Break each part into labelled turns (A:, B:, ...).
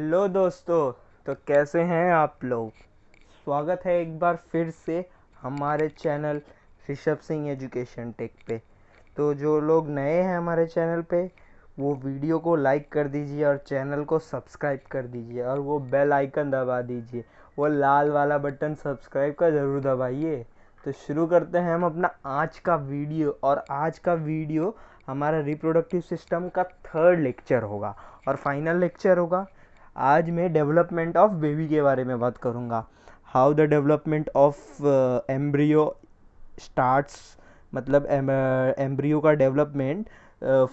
A: Hello दोस्तों। तो कैसे हैं आप लोग। स्वागत है एक बार फिर से हमारे channel Rishabh Singh education tech पे। तो जो लोग नए हैं हमारे चैनल पे वो वीडियो को लाइक कर दीजिए और चैनल को सब्सक्राइब कर दीजिए और वो बेल आइकन दबा दीजिए, वो लाल वाला बटन सब्सक्राइब का ज़रूर दबाइए। तो शुरू करते हैं हम अपना आज का वीडियो। और आज का वीडियो हमारा रिप्रोडक्टिव सिस्टम का थर्ड लेक्चर होगा और फाइनल लेक्चर होगा। आज मैं डेवलपमेंट ऑफ बेबी के बारे में बात करूँगा। How the development of embryo starts, मतलब एम्ब्रियो का डेवलपमेंट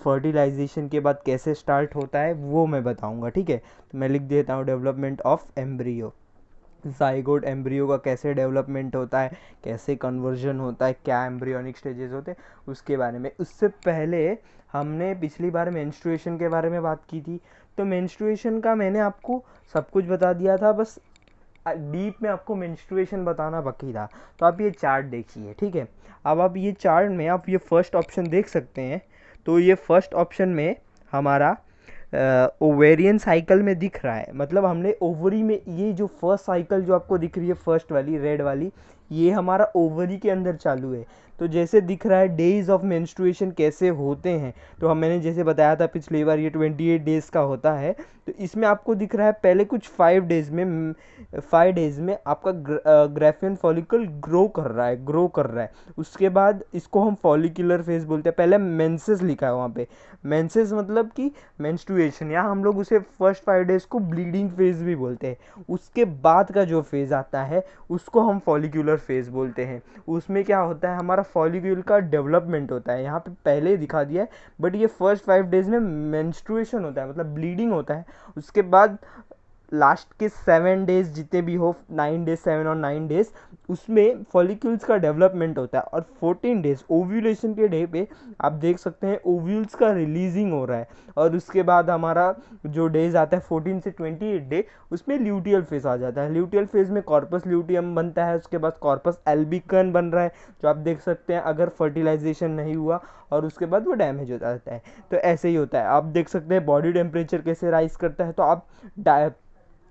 A: फर्टिलाइजेशन के बाद कैसे स्टार्ट होता है वो मैं बताऊँगा। ठीक है, तो मैं लिख देता हूँ development of embryo. Zygote embryo का कैसे डेवलपमेंट होता है, कैसे कन्वर्जन होता है, क्या एम्ब्रियोनिक स्टेजेस होते हैं, उसके बारे में। उससे पहले हमने पिछली बार मेंस्ट्रुएशन के बारे में बात की थी। तो मेंस्ट्रुएशन का मैंने आपको सब कुछ बता दिया था, बस डीप में आपको मेंस्ट्रुएशन बताना बाकी था। तो आप ये चार्ट देखिए। ठीक है, अब आप ये चार्ट में आप ये फर्स्ट ऑप्शन देख सकते हैं। तो ये फर्स्ट ऑप्शन में हमारा ओवेरियन साइकिल में दिख रहा है, मतलब हमने ओवरी में ये जो फर्स्ट साइकिल जो आपको दिख रही है, फर्स्ट वाली रेड वाली, ये हमारा ओवरी के अंदर चालू है। तो जैसे दिख रहा है डेज ऑफ मेंस्ट्रुएशन कैसे होते हैं, तो मैंने जैसे बताया था पिछली बार ये 28 डेज़ का होता है। तो इसमें आपको दिख रहा है पहले कुछ 5 डेज़ में आपका ग्रेफियन फॉलिकल ग्रो कर रहा है। उसके बाद इसको हम फॉलिकुलर फेज बोलते हैं। पहले मेंसेस लिखा है वहाँ पे, मेंसेस मतलब कि मेंस्ट्रुएशन, या हम लोग उसे फर्स्ट 5 डेज़ को ब्लीडिंग फेज भी बोलते हैं। उसके बाद का जो फेज़ आता है उसको हम फॉलिकुलर फेज बोलते हैं। उसमें क्या होता है, हमारा फॉलिक्यूल का डेवलपमेंट होता है। यहाँ पे पहले ही दिखा दिया है, बट ये फर्स्ट 5 डेज़ में मेंस्ट्रुएशन होता है, मतलब ब्लीडिंग होता है। उसके बाद लास्ट के 7 डेज़ जितने भी हो, 9 डेज़, 7 और 9 डेज़, उसमें फॉलिक्यूल्स का डेवलपमेंट होता है। और 14 डेज़ ओव्यूलेशन के डे पे आप देख सकते हैं ओव्यूल्स का रिलीजिंग हो रहा है। और उसके बाद हमारा जो डेज आता है 14 से 28 डे, उसमें ल्यूटियल फेज आ जाता है। ल्यूटियल फेज में कॉर्पस ल्यूटियम बनता है, उसके बाद कॉर्पस एल्बिकन बन रहा है, जो आप देख सकते हैं अगर फर्टिलाइजेशन नहीं हुआ, और उसके बाद वो डैमेज हो जाता है। तो ऐसे ही होता है। आप देख सकते हैं बॉडी टेम्परेचर कैसे राइज करता है। तो आप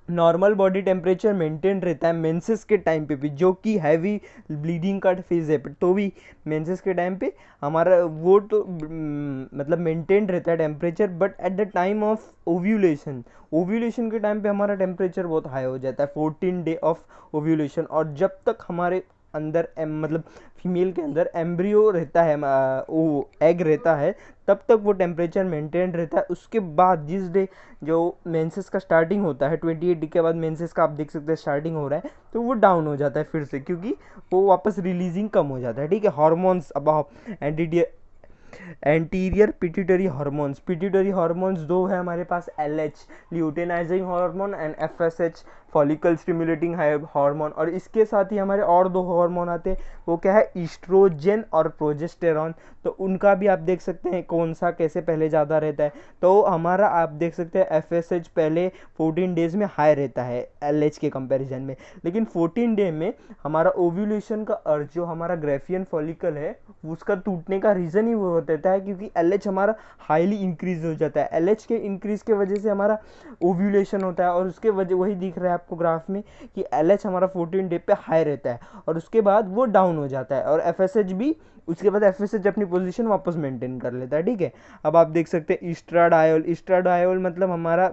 A: नॉर्मल बॉडी टेम्परेचर मेंटेन रहता है मेंसेस के टाइम पे भी, जो कि हैवी ब्लीडिंग का फेज है, तो भी मेंसेस के टाइम पे हमारा वो तो मतलब मेंटेन रहता है temperature. But at the time of ovulation के टाइम पे हमारा टेम्परेचर बहुत हाई हो जाता है, 14 डे ऑफ ओव्यूलेशन। और जब तक हमारे अंदर मतलब फीमेल के अंदर एम्ब्रियो रहता है, वो एग रहता है, तब तक वो टेम्परेचर मेंटेन रहता है। उसके बाद जिस डे जो मेंसेस का स्टार्टिंग होता है, 28 डे के बाद मेंसेस का आप देख सकते हैं स्टार्टिंग हो रहा है, तो वो डाउन हो जाता है फिर से, क्योंकि वो वापस रिलीजिंग कम हो जाता है। ठीक है, हॉर्मोन्स अब एंटीरियर पिट्यूटरी हार्मोन्स दो है हमारे पास, LH luteinising hormone and FSH follicle stimulating hormone. और इसके साथ ही हमारे और दो हार्मोन आते हैं, वो क्या है, ईस्ट्रोजन और प्रोजेस्टेरॉन। तो उनका भी आप देख सकते हैं कौन सा कैसे पहले ज़्यादा रहता है। तो हमारा आप देख सकते हैं FSH पहले 14 डेज़ में हाई रहता है LH के कंपैरिजन में, लेकिन 14 डे में हमारा ओव्यूलेशन का अर्ज, जो हमारा ग्रेफियन फॉलिकल है, उसका टूटने का रीज़न ही वो होता है क्योंकि LH हमारा हाईली इंक्रीज हो जाता है। LH के इंक्रीज के वजह से हमारा ओव्यूलेशन होता है, और उसके वजह वही दिख रहा है आपको ग्राफ में कि LH हमारा 14 डे पे हाई रहता है और उसके बाद वो डाउन हो जाता है। और FSH भी उसके बाद FSH अपनी पोजीशन वापस मेंटेन कर लेता है। ठीक है, अब आप देख सकते हैं ईस्ट्राडायोल मतलब हमारा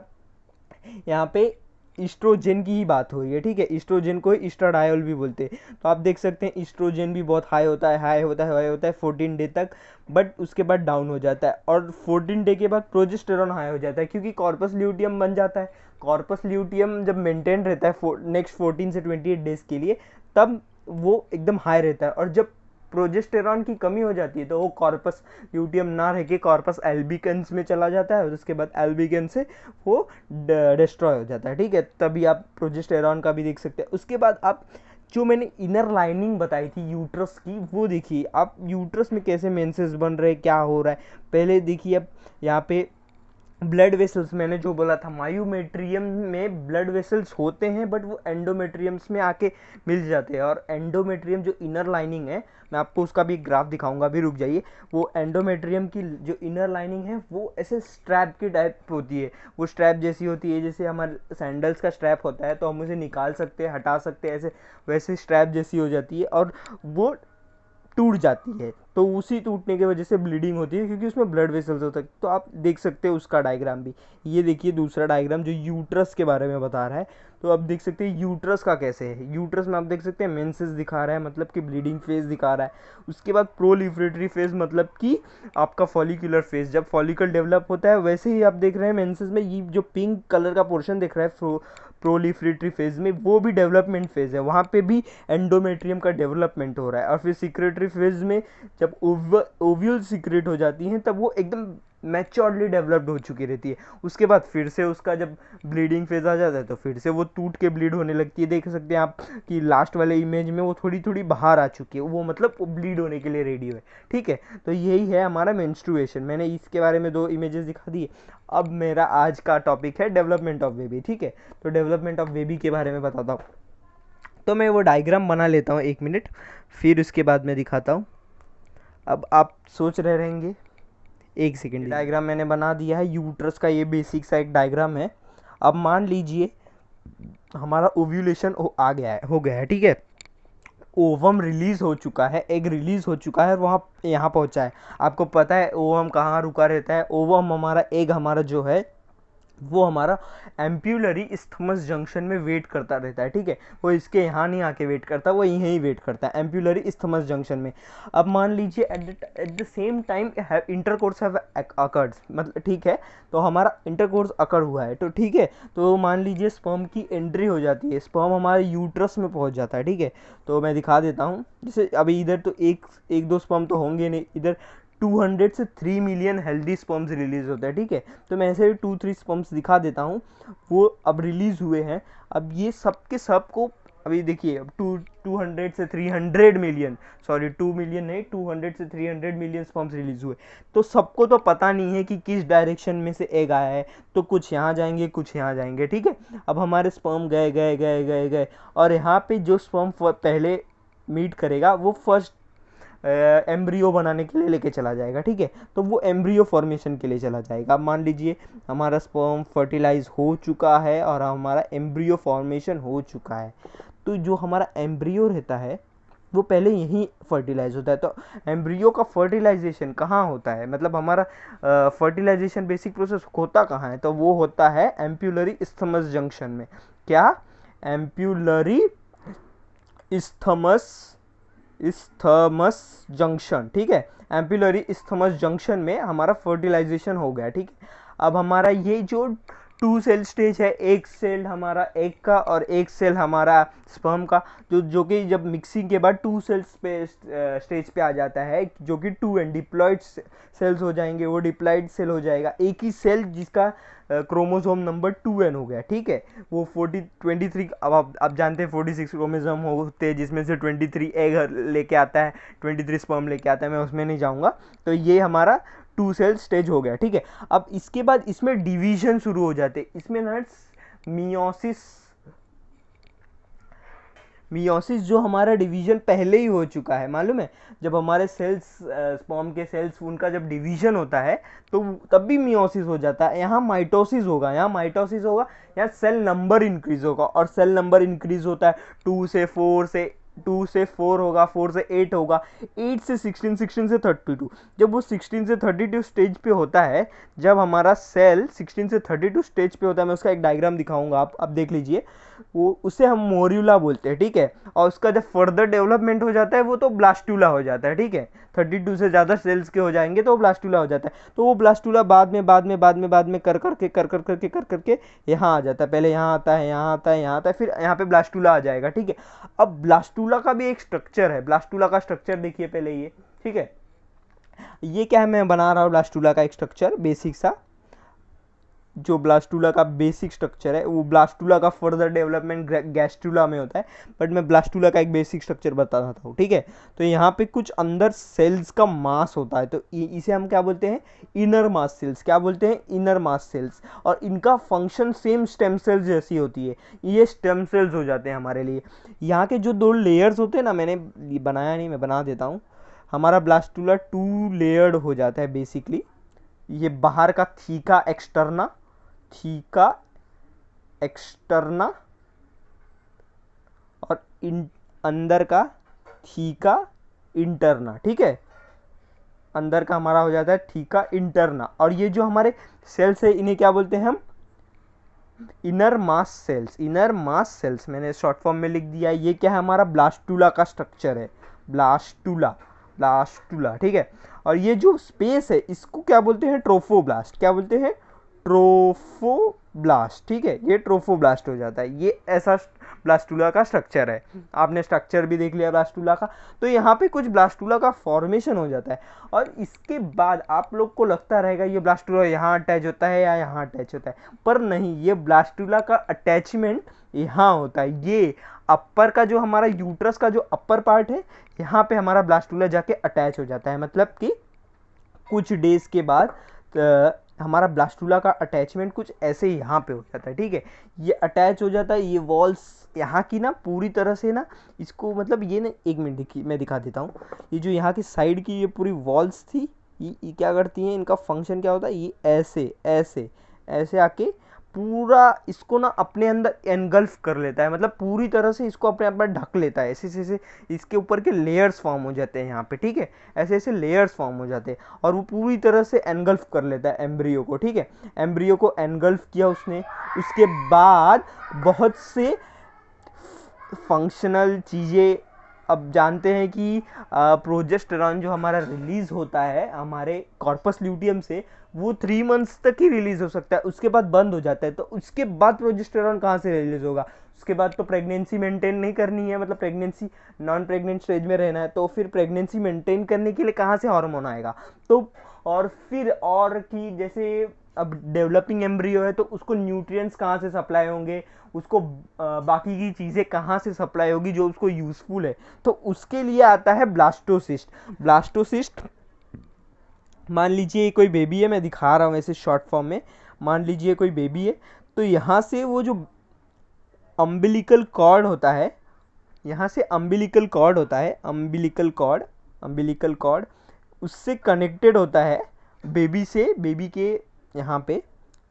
A: यहाँ पे ईस्ट्रोजन की ही बात हो रही है। ठीक है, ईस्ट्रोजन को ईस्ट्राडायोल भी बोलते हैं। तो आप देख सकते हैं ईस्ट्रोजन भी बहुत हाई होता है 14 डे तक, बट उसके बाद डाउन हो जाता है। और 14 डे के बाद प्रोजेस्टेरॉन हाई हो जाता है, क्योंकि कॉर्पस ल्यूटियम बन जाता है। कॉर्पस ल्यूटियम जब मेंटेन रहता है नेक्स्ट 14 से 28 डेज के लिए, तब वो एकदम हाई रहता है। और जब प्रोजेस्टेरॉन की कमी हो जाती है तो वो कॉर्पस ल्यूटियम ना रह के कॉर्पस एल्बिकन्स में चला जाता है, और उसके बाद एल्बिकन से वो डिस्ट्रॉय हो जाता है। ठीक है, तभी आप प्रोजेस्टेरॉन का भी देख सकते हैं। उसके बाद आप जो मैंने इनर लाइनिंग बताई थी यूट्रस की, वो देखिए आप यूट्रस में कैसे मेंसेस बन रहे हैं, क्या हो रहा है। पहले देखिए अब यहाँ पे ब्लड वेसल्स, मैंने जो बोला था मायोमेट्रियम में ब्लड वेसल्स होते हैं, बट वो एंडोमेट्रियम्स में आके मिल जाते हैं। और एंडोमेट्रियम जो इनर लाइनिंग है, मैं आपको उसका भी ग्राफ दिखाऊंगा, अभी रुक जाइए। वो एंडोमेट्रियम की जो इनर लाइनिंग है वो ऐसे स्ट्रैप की टाइप होती है, वो स्ट्रैप जैसी होती है, जैसे हमारे सैंडल्स का स्ट्रैप होता है, तो हम उसे निकाल सकते हैं, हटा सकते हैं, ऐसे वैसे स्ट्रैप जैसी हो जाती है, और वो टूट जाती है। तो उसी टूटने की वजह से ब्लीडिंग होती है, क्योंकि उसमें ब्लड वेसल्स होता है। तो आप देख सकते हो उसका डायग्राम भी, ये देखिए दूसरा डायग्राम जो यूट्रस के बारे में बता रहा है। तो आप देख सकते हैं यूट्रस का कैसे है। यूट्रस में आप देख सकते हैं मेंसेस दिखा रहा है, मतलब कि ब्लीडिंग फेज दिखा रहा है। उसके बाद प्रोलिफरेटरी फेज, मतलब कि आपका फॉलिकुलर फेज, जब फॉलिकल डेवलप होता है, वैसे ही आप देख रहे हैं मेंसेस में ये जो पिंक कलर का पोर्शन दिख रहा है प्रोलिफरेटरी फेज में, वो भी डेवलपमेंट फेज है, वहाँ पे भी एंडोमेट्रियम का डेवलपमेंट हो रहा है। और फिर सिक्रेटरी फेज में जब ओव्यूल सिक्रेट हो जाती हैं, तब वो एकदम मैच्योरली डेवलप्ड हो चुकी रहती है। उसके बाद फिर से उसका जब ब्लीडिंग फेज आ जाता है, तो फिर से वो टूट के ब्लीड होने लगती है। देख सकते हैं आप कि लास्ट वाले इमेज में वो थोड़ी थोड़ी बाहर आ चुकी है, वो मतलब वो ब्लीड होने के लिए रेडी है। ठीक है, तो यही है हमारा मेंस्ट्रुएशन। मैंने इसके बारे में 2 इमेजेस दिखा दिए। अब मेरा आज का टॉपिक है डेवलपमेंट ऑफ बेबी। ठीक है, तो डेवलपमेंट ऑफ बेबी के बारे में बताता हूँ। तो मैं वो डायग्राम बना लेता हूँ 1 मिनट, फिर उसके बाद मैं दिखाता हूँ। अब आप सोच रहे रहेंगे, 1 सेकेंड। डायग्राम मैंने बना दिया है यूट्रस का, ये बेसिक सा एक डायग्राम है। अब मान लीजिए हमारा ओव्यूलेशन आ गया है, हो गया है, ठीक है। ओवम रिलीज हो चुका है, एग रिलीज हो चुका है, और वहाँ यहाँ पहुँचा है। आपको पता है ओवम कहाँ रुका रहता है? ओवम हमारा, एग हमारा जो है वो हमारा एम्प्यूलरी इस्थमस जंक्शन में वेट करता रहता है। ठीक है, वो इसके यहाँ नहीं आके वेट करता, वो यहीं वेट करता है एम्प्यूलरी इस्थमस जंक्शन में। अब मान लीजिए at the same time intercourse have occurred, मतलब ठीक है, तो हमारा इंटरकोर्स अकर हुआ है, तो ठीक है, तो मान लीजिए स्पर्म की एंट्री हो जाती है, स्पर्म हमारे यूट्रस में पहुंच जाता है। ठीक है, तो मैं दिखा देता हूँ। जैसे अभी इधर तो एक दो स्पर्म तो होंगे नहीं, इधर 200 से 3 मिलियन हेल्दी स्पर्म्स रिलीज होते हैं। ठीक है, तो मैं ऐसे ही 2-3 स्पर्म्स दिखा देता हूँ, वो अब रिलीज हुए हैं। अब ये सब के सब को अभी देखिए, अब 200 से 300 मिलियन, सॉरी 2 मिलियन नहीं, 200 से 300 मिलियन स्पर्म्स रिलीज हुए। तो सबको तो पता नहीं है कि किस डायरेक्शन में से एग आया है, तो कुछ यहाँ जाएंगे, कुछ यहाँ जाएंगे। ठीक है, अब हमारे स्पर्म गए गए गए गए गए, और यहाँ पे जो स्पर्म पहले मीट करेगा वो फर्स्ट एम्ब्रियो बनाने के लिए लेके चला जाएगा। ठीक है, तो वो एम्ब्रियो फॉर्मेशन के लिए चला जाएगा। अब मान लीजिए हमारा स्पर्म फर्टिलाइज हो चुका है और हमारा एम्ब्रियो फॉर्मेशन हो चुका है, तो जो हमारा एम्ब्रियो रहता है वो पहले यहीं फर्टिलाइज होता है। तो एम्ब्रियो का फर्टिलाइजेशन कहाँ होता है, मतलब हमारा फर्टिलाइजेशन बेसिक प्रोसेस होता कहाँ है? तो वो होता है एम्प्यूलरी इस्थमस जंक्शन में। क्या? एम्प्यूलरी इस्थमस इस्थमस जंक्शन। ठीक है, एम्पुलरी इस्थमस जंक्शन में हमारा फर्टिलाइजेशन हो गया। ठीक है, अब हमारा ये जो 2 सेल स्टेज है, एक सेल हमारा एग का और एक सेल हमारा स्पर्म का, जो कि जब मिक्सिंग के बाद 2 सेल्स पे स्टेज पे आ जाता है, जो कि 2n डिप्लॉइड सेल्स हो जाएंगे, वो डिप्लॉइड सेल हो जाएगा। एक ही सेल जिसका क्रोमोसोम नंबर 2n हो गया। ठीक है, वो 23, अब आप जानते हैं 46 क्रोमोसोम होते हैं, जिसमें से 23 एग लेके आता है, 23 स्पर्म लेके आता है, मैं उसमें नहीं जाऊंगा। तो ये हमारा 2 सेल स्टेज हो गया। ठीक है, अब इसके बाद इसमें डिवीजन शुरू हो जाते, इसमें ना मियोसिस जो हमारा डिवीजन पहले ही हो चुका है, मालूम है? जब हमारे सेल्स, स्पर्म के सेल्स, उनका जब डिवीजन होता है तो तब भी मियोसिस हो जाता है। यहाँ माइटोसिस होगा, यहाँ सेल नंबर इंक्रीज होगा, और सेल नंबर इंक्रीज होता है 2 से 4 होगा, 4 से 8 होगा, 8 से 16, 16 से 32। जब वो 16 से 32 स्टेज पे होता है, जब हमारा सेल 16 से 32 स्टेज पे होता है, मैं उसका एक डायग्राम दिखाऊंगा, आप देख लीजिए, वो उसे हम मोर्यूला बोलते हैं। ठीक है, और उसका जब फर्दर डेवलपमेंट हो जाता है वो तो ब्लास्टूला हो जाता है। ठीक है, 32 से ज़्यादा सेल्स के हो जाएंगे तो वो ब्लास्टूला हो जाता है। तो वो ब्लास्टूला बाद में कर करके यहाँ आ जाता है। पहले यहाँ आता है, यहाँ आता है, यहाँ आता है, फिर यहाँ पे ब्लास्टूला आ जाएगा। ठीक है, अब ब्लास्टूला का भी एक स्ट्रक्चर है, ब्लास्टूला का स्ट्रक्चर देखिए पहले ये। ठीक है, ये क्या है, मैं बना रहा हूँ ब्लास्टूला का एक स्ट्रक्चर बेसिक सा। जो ब्लास्टूला का बेसिक स्ट्रक्चर है, वो ब्लास्टूला का फर्दर डेवलपमेंट गैस्ट्रूला में होता है, बट मैं ब्लास्टूला का एक बेसिक स्ट्रक्चर बता रहा हूँ, ठीक है। तो यहाँ पे कुछ अंदर सेल्स का मास होता है, तो इसे हम क्या बोलते हैं, इनर मास सेल्स। क्या बोलते हैं, इनर मास सेल्स। और इनका फंक्शन सेम स्टेम सेल्स जैसी होती है, ये स्टेम सेल्स हो जाते हैं हमारे लिए। यहाँ के जो 2 लेयर्स होते हैं ना, मैंने बनाया नहीं, मैं बना देता हूँ। हमारा ब्लास्टूला 2 लेयर्ड हो जाता है बेसिकली। ये बाहर का थीका एक्सटर्ना और अंदर का थीका इंटरना, ठीक है। अंदर का हमारा हो जाता है थीका इंटरना। और ये जो हमारे सेल्स है, इन्हें क्या बोलते हैं हम, इनर मास सेल्स। मैंने शॉर्ट फॉर्म में लिख दिया। ये क्या है, हमारा ब्लास्टूला का स्ट्रक्चर है, ब्लास्टूला, ठीक है। और ये जो स्पेस है, इसको क्या बोलते हैं, ट्रोफोब्लास्ट। क्या बोलते हैं, ट्रोफोब्लास्ट, ठीक है। ये ट्रोफोब्लास्ट हो जाता है। ये ऐसा ब्लास्टूला का स्ट्रक्चर है। आपने स्ट्रक्चर भी देख लिया ब्लास्टूला का। तो यहाँ पे कुछ ब्लास्टूला का फॉर्मेशन हो जाता है, और इसके बाद आप लोग को लगता रहेगा ये ब्लास्टूला यहाँ अटैच होता है या यहाँ अटैच होता है, पर नहीं, ये ब्लास्टूला का अटैचमेंट यहाँ होता है। ये अपर का जो हमारा यूट्रस का जो अपर पार्ट है, यहाँ पे हमारा ब्लास्टूला जाके अटैच हो जाता है। मतलब कि कुछ डेज के बाद हमारा ब्लास्टूला का अटैचमेंट कुछ ऐसे ही यहाँ पे हो जाता है, ठीक है। ये अटैच हो जाता है, ये वॉल्स यहाँ की ना पूरी तरह से ना, इसको मतलब ये ना, एक मिनट देखिए मैं दिखा देता हूँ। ये जो यहाँ की साइड की ये पूरी वॉल्स थी, ये क्या करती हैं, इनका फंक्शन क्या होता है, ये ऐसे ऐसे ऐसे आके पूरा इसको ना अपने अंदर एनगल्फ कर लेता है, मतलब पूरी तरह से इसको अपने आप में ढक लेता है। ऐसे ऐसे इसके ऊपर के लेयर्स फॉर्म हो जाते हैं यहाँ पे, ठीक है। ऐसे ऐसे लेयर्स फॉर्म हो जाते हैं, और वो पूरी तरह से एनगल्फ कर लेता है एम्ब्रियो को, ठीक है। एम्ब्रियो को एनगल्फ किया उसने, उसके बाद बहुत से फंक्शनल चीज़ें, अब जानते हैं कि प्रोजेस्टेरॉन जो हमारा रिलीज़ होता है हमारे कॉर्पस ल्यूटियम से, वो 3 मंथ्स तक ही रिलीज़ हो सकता है, उसके बाद बंद हो जाता है। तो उसके बाद प्रोजेस्टेरॉन कहाँ से रिलीज़ होगा, उसके बाद तो प्रेगनेंसी मेंटेन नहीं करनी है, मतलब प्रेगनेंसी नॉन प्रेग्नेंट स्टेज में रहना है, तो फिर प्रेगनेंसी मेंटेन करने के लिए कहाँ से हार्मोन आएगा। तो और फिर और कि जैसे अब डेवलपिंग एम्ब्रियो है, तो उसको न्यूट्रिएंट्स कहाँ से सप्लाई होंगे, उसको बाकी की चीज़ें कहाँ से सप्लाई होगी जो उसको यूज़फुल है, तो उसके लिए आता है ब्लास्टोसिस्ट। मान लीजिए कोई बेबी है, मैं दिखा रहा हूँ ऐसे शॉर्ट फॉर्म में। मान लीजिए कोई बेबी है, तो यहाँ से वो जो अम्बिलिकल कॉर्ड होता है, यहाँ से अम्बिलिकल कॉर्ड उससे कनेक्टेड होता है बेबी से, बेबी के यहाँ पे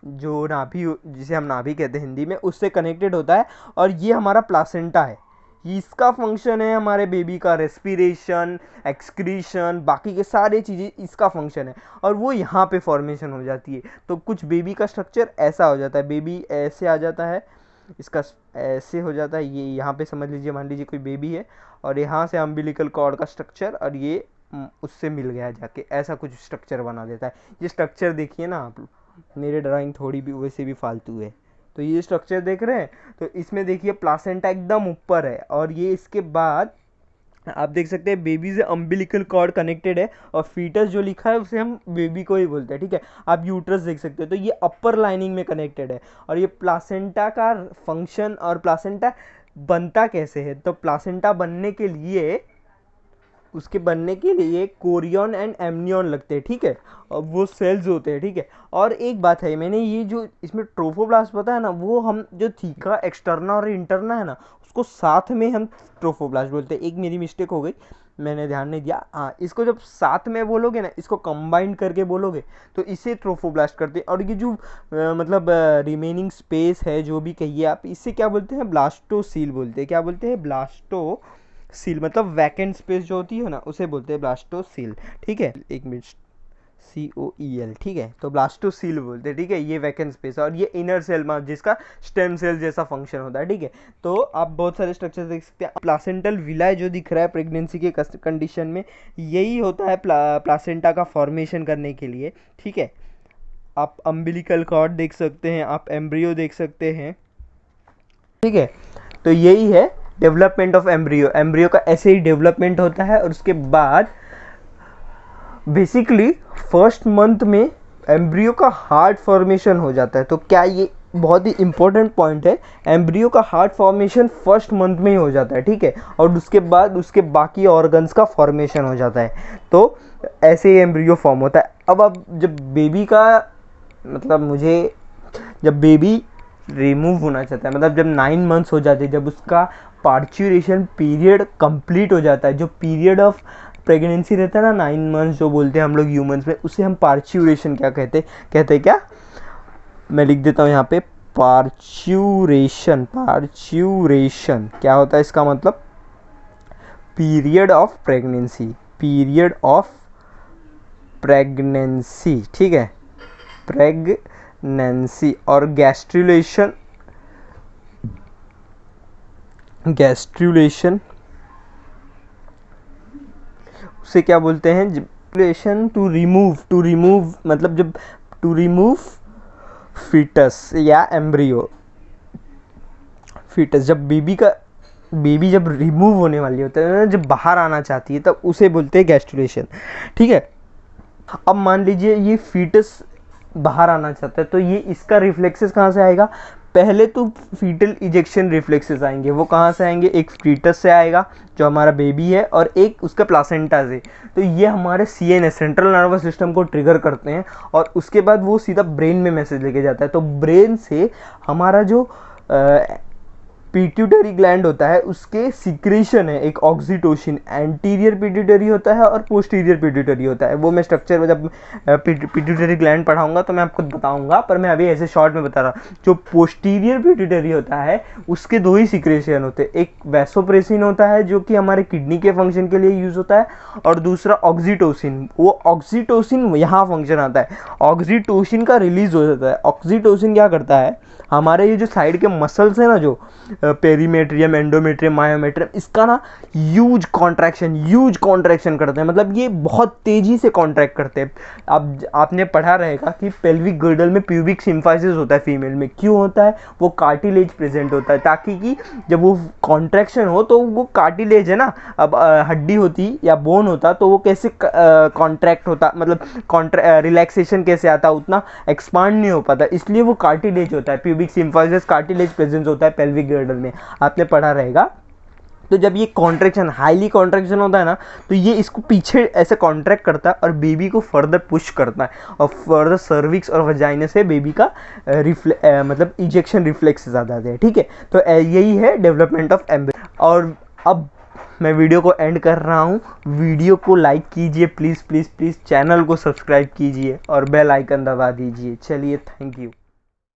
A: जो नाभि, जिसे हम नाभि कहते हैं हिंदी में, उससे कनेक्टेड होता है। और ये हमारा प्लासेंटा है, इसका फंक्शन है हमारे बेबी का रेस्पिरेशन, एक्सक्रीशन, बाकी के सारे चीज़ें इसका फंक्शन है, और वो यहाँ पे फॉर्मेशन हो जाती है। तो कुछ बेबी का स्ट्रक्चर ऐसा हो जाता है, बेबी ऐसे आ जाता है, इसका ऐसे हो जाता है, ये यहाँ पे समझ लीजिए, मान लीजिए कोई बेबी है, और यहाँ से अम्बिलिकल कॉर्ड का स्ट्रक्चर, और ये उससे मिल गया जाके, ऐसा कुछ स्ट्रक्चर बना देता है। ये स्ट्रक्चर देखिए ना आप, मेरे ड्राइंग थोड़ी भी वैसे भी फालतू है, तो ये स्ट्रक्चर देख रहे हैं, तो इसमें देखिए प्लासेंटा एकदम ऊपर है, और ये इसके बाद आप देख सकते हैं बेबी से अम्बिलिकल कॉर्ड कनेक्टेड है, और फीटस जो लिखा है उसे हम बेबी को ही बोलते हैं, ठीक है। आप यूट्रस देख सकते हैं, तो ये अपर लाइनिंग में कनेक्टेड है। और ये प्लासेंटा का फंक्शन, और प्लासेंटा बनता कैसे है, तो प्लासेंटा बनने के लिए, उसके बनने के लिए कोरियन एंड एमनियन लगते हैं, ठीक है, और वो सेल्स होते हैं, ठीक है। और एक बात है, मैंने ये जो इसमें ट्रोफोब्लास्ट बताया ना, वो हम जो थीका एक्सटर्ना और इंटरना है ना, उसको साथ में हम ट्रोफोब्लास्ट बोलते हैं। एक मेरी मिस्टेक हो गई, मैंने ध्यान नहीं दिया। हाँ, इसको जब साथ में बोलोगे ना, इसको कंबाइंड करके बोलोगे, तो इसे ट्रोफोब्लास्ट करते हैं। और ये जो मतलब रिमेनिंग स्पेस है, जो भी कहिए आप, इससे क्या बोलते हैं, ब्लास्टोसील बोलते हैं। क्या बोलते हैं, ब्लास्टोसील, मतलब वैकेंट स्पेस जो होती है ना, उसे बोलते हैं ब्लास्टोसील, ठीक है। एक मिनट, COEL, ठीक है, तो ब्लास्टोसील बोलते हैं, ठीक है। ये वैकेंट स्पेस, और ये इनर सेल में जिसका स्टेम सेल जैसा फंक्शन होता है, ठीक है। तो आप बहुत सारे स्ट्रक्चर देख सकते हैं। प्लासेंटल विलाय जो दिख रहा है प्रेगनेंसी के कंडीशन में, यही होता है प्लासेंटा का फॉर्मेशन करने के लिए, ठीक है। आप अम्बिलिकल कॉर्ड देख सकते हैं, आप एम्ब्रियो देख सकते हैं, ठीक है। तो यही है डेवलपमेंट ऑफ एम्ब्रियो का ऐसे ही डेवलपमेंट होता है। और उसके बाद बेसिकली फर्स्ट मंथ में एम्ब्रियो का हार्ट फॉर्मेशन हो जाता है। तो क्या ये बहुत ही इंपॉर्टेंट पॉइंट है, एम्ब्रियो का हार्ट फॉर्मेशन फर्स्ट मंथ में ही हो जाता है, ठीक है, और उसके बाद उसके बाकी ऑर्गन्स का फॉर्मेशन हो जाता है। तो ऐसे ही एम्ब्रियो फॉर्म होता है। अब जब बेबी का मतलब जब बेबी रिमूव होना चाहता है, मतलब जब 9 मंथ्स हो जाते हैं, जब उसका पार्चुरेशन पीरियड कंप्लीट हो जाता है, जो पीरियड ऑफ प्रेगनेंसी रहता है ना 9 मंथ्स जो बोलते हैं हम लोग ह्यूमंस में, उसे हम पार्चुरेशन क्या कहते हैं क्या, मैं लिख देता हूँ यहाँ पे, पार्चुरेशन। पार्चुरेशन क्या होता है इसका मतलब, period of pregnancy, period of pregnancy, ठीक है, प्रेगनेंसी। और गैस्ट्रुलेशन, गैस्ट्रुलेशन उसे क्या बोलते हैं, गैस्ट्रुलेशन टू रिमूव मतलब जब टू रिमूव फीटस या एम्ब्रियो, फीटस जब बेबी जब रिमूव होने वाली होता है, जब बाहर आना चाहती है, तब उसे बोलते हैं गैस्ट्रुलेशन, ठीक है। अब मान लीजिए ये फीटस बाहर आना चाहता है, तो ये इसका रिफ्लेक्सेस कहाँ से आएगा, पहले तो फीटल इजेक्शन रिफ्लेक्सेस आएंगे। वो कहाँ से आएंगे, एक फीटस से आएगा जो हमारा बेबी है, और एक उसका प्लासेंटा से। तो ये हमारे CNS सेंट्रल नर्वस सिस्टम को ट्रिगर करते हैं, और उसके बाद वो सीधा ब्रेन में मैसेज लेके जाता है। तो ब्रेन से हमारा जो पिट्यूटरी ग्लैंड होता है, उसके सिक्रेशन है एक ऑक्सीटोसिन, एंटीरियर पिट्यूटरी होता है और पोस्टीरियर पिट्यूटरी होता है। वो मैं स्ट्रक्चर में जब पिट्यूटरी ग्लैंड पढ़ाऊंगा तो मैं आपको बताऊंगा, पर मैं अभी ऐसे शॉर्ट में बता रहा हूँ। जो पोस्टीरियर पिट्यूटरी होता है उसके 2 ही सिक्रेशन होते हैं, एक वैसोप्रेसिन होता है जो कि हमारे किडनी के फंक्शन के लिए यूज होता है, और दूसरा ऑक्सीटोसिन। वो ऑक्सीटोसिन यहाँ फंक्शन आता है, ऑक्सीटोसिन का रिलीज हो जाता है। ऑक्सीटोसिन क्या करता है, हमारे ये जो साइड के मसल्स है ना, जो पेरीमेट्रियम, एंडोमेट्रियम, मायोमेट्रियम, इसका ना ह्यूज कॉन्ट्रैक्शन करते हैं, मतलब ये बहुत तेजी से कॉन्ट्रैक्ट करते हैं। अब आपने पढ़ा रहेगा कि पेल्विक गर्डल में प्यूबिक सिम्फाइसिस होता है फीमेल में। क्यों होता है, वो कार्टिलेज प्रेजेंट होता है, ताकि कि जब वो कॉन्ट्रैक्शन हो तो वो कार्टिलेज है ना, अब हड्डी होती या बोन होता तो वो कैसे कॉन्ट्रैक्ट होता, मतलब रिलैक्सेशन कैसे आता, उतना एक्सपांड नहीं हो पाता, इसलिए वो कार्टिलेज होता है। प्यूबिक सिम्फाइसिस कार्टिलेज प्रेजेंस होता है पेल्विक गर्डल में, आपने पढ़ा रहेगा। तो जब ये कॉन्ट्रैक्शन, हाईली कॉन्ट्रैक्शन होता है ना, तो ये इसको पीछे ऐसे कॉन्ट्रैक्ट करता है और बेबी को फर्दर पुश करता है, और फर्दर सर्विक्स और वजाइना से बेबी का मतलब इजेक्शन रिफ्लेक्सेस आ जाते हैं, ठीक है। तो यही है डेवलपमेंट ऑफ एम्ब्रियो। और अब मैं वीडियो को एंड कर रहा हूँ। वीडियो को लाइक कीजिए प्लीज़, चैनल को सब्सक्राइब कीजिए और बेल आइकन दबा दीजिए। चलिए, थैंक यू।